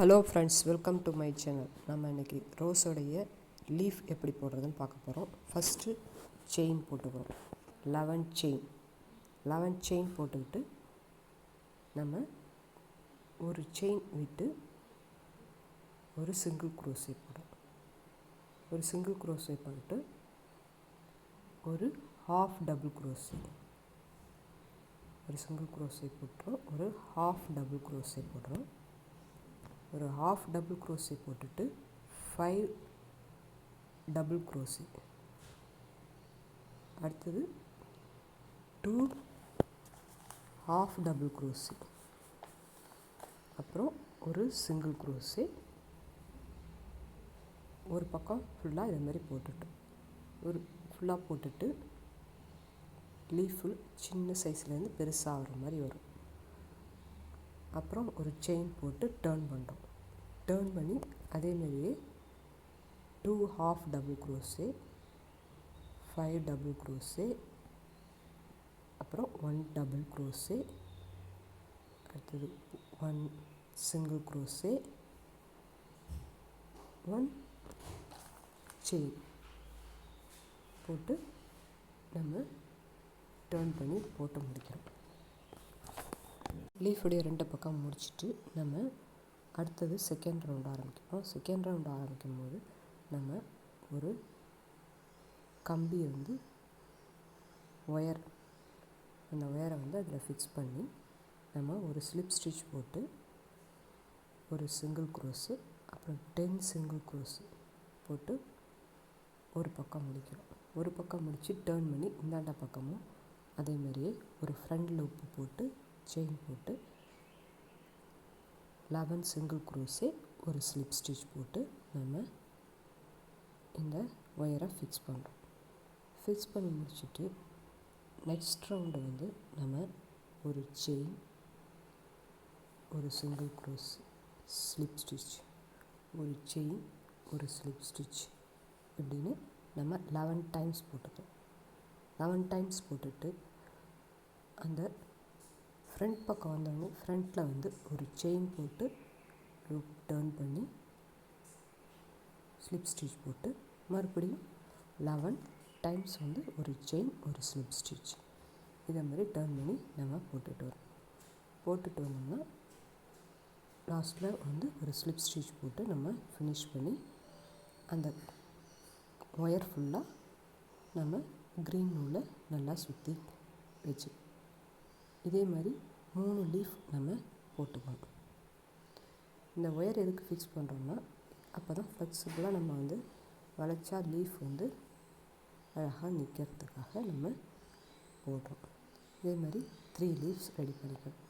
Hello friends, welcome to my channel. நம்ம இன்றைக்கி ரோஸோடைய leaf எப்படி போடுறதுன்னு பார்க்க போகிறோம். ஃபஸ்ட்டு செயின் போட்டுக்கிறோம். 11 செயின் போட்டுக்கிட்டு நம்ம ஒரு செயின் விட்டு ஒரு சிங்கிள் க்ரோஷே போடுறோம். ஒரு சிங்கிள் க்ரோஷே பண்ணிட்டு ஒரு ஹாஃப் டபுள் க்ரோஷே, ஒரு சிங்கிள் க்ரோஷே போட்டுறோம். ஒரு ஹாஃப் டபுள் க்ரோஷே போடுறோம். ஒரு ஹாஃப் டபுள் க்ரோஷே போட்டுட்டு 5 டபுள் க்ரோஷே, அடுத்தது 2 ஹாஃப் டபுள் க்ரோஷே, அப்புறம் ஒரு சிங்கிள் க்ரோஷே. ஒரு பக்கம் ஃபுல்லாக இதை மாதிரி போட்டுட்டோம். ஒரு ஃபுல்லாக போட்டுட்டு லீஃபு சின்ன சைஸ்லேருந்து பெருசாக ஆகிற மாதிரி வரும். அப்புறம் ஒரு செயின் போட்டு டர்ன் பண்ணுறோம். டர்ன் பண்ணி அதேமாரியே 2 half double crochet, 5 double crochet, அப்புறம் 1 டபுள் க்ரோஷே, அடுத்தது 1 சிங்கிள் க்ரோஷே, 1 செயின் போட்டு நம்ம டர்ன் பண்ணி போட்டு முடிக்கிறோம். லீஃபுடைய 2 பக்கம் முடிச்சுட்டு நம்ம அடுத்தது செகண்ட் ரவுண்ட் ஆரம்பிக்கிறோம். செகண்ட் ரவுண்ட் ஆரம்பிக்கும் போது நம்ம ஒரு கம்பியை ஒயர், அந்த ஒயரை அதில் ஃபிக்ஸ் பண்ணி நம்ம ஒரு ஸ்லிப் ஸ்டிச் போட்டு ஒரு சிங்கிள் க்ரோஸு, அப்புறம் 10 சிங்கிள் க்ரோஸு போட்டு ஒரு பக்கம் முடிக்கிறோம். ஒரு பக்கம் முடித்து டர்ன் பண்ணி இந்தாண்ட பக்கமும் அதேமாரியே ஒரு ஃப்ரண்ட் லூப்பு போட்டு செயின் போட்டு 11 சிங்கிள் க்ரோஷே, ஒரு ஸ்லிப் ஸ்டிச் போட்டு நம்ம இந்த ஒயரை ஃபிக்ஸ் பண்ணுறோம். ஃபிக்ஸ் பண்ணி முடிச்சுட்டு நெக்ஸ்ட் ரவுண்டு நம்ம ஒரு செயின், ஒரு சிங்கிள் க்ரோஸ், ஸ்லிப் ஸ்டிச், ஒரு செயின், ஒரு ஸ்லிப் ஸ்டிச், இப்படின்னு நம்ம 11 டைம்ஸ் போட்டுக்கிறோம். 11 டைம்ஸ் போட்டுட்டு அந்த ஃப்ரண்ட் பக்கம் வந்தவங்க ஃப்ரண்ட்டில் ஒரு செயின் போட்டு லூப் டர்ன் பண்ணி ஸ்லிப் ஸ்டிச் போட்டு மறுபடியும் 11 டைம்ஸ் ஒரு செயின், ஒரு ஸ்லிப் ஸ்டிச், இதை மாதிரி டர்ன் பண்ணி நம்ம போட்டுட்டு வந்தோம்னா லாஸ்ட்டில் ஒரு ஸ்லிப் ஸ்டிச் போட்டு நம்ம ஃபினிஷ் பண்ணி அந்த ஒயர் ஃபுல்லாக நம்ம க்ரீன் நூலை நல்லா சுற்றி வச்சு இதே மாதிரி 3 லீஃப் நம்ம போட்டுக்கணும். இந்த ஒயர் எதுக்கு ஃபிக்ஸ் பண்ணுறோம்னா அப்போ தான் ஃப்ளெக்சிபிளாக நம்ம வளைச்சா லீஃப் அழகாக நிற்கிறதுக்காக நம்ம போடுறோம். இதே மாதிரி 3 லீவ்ஸ் ரெடி பண்ணிக்கணும்.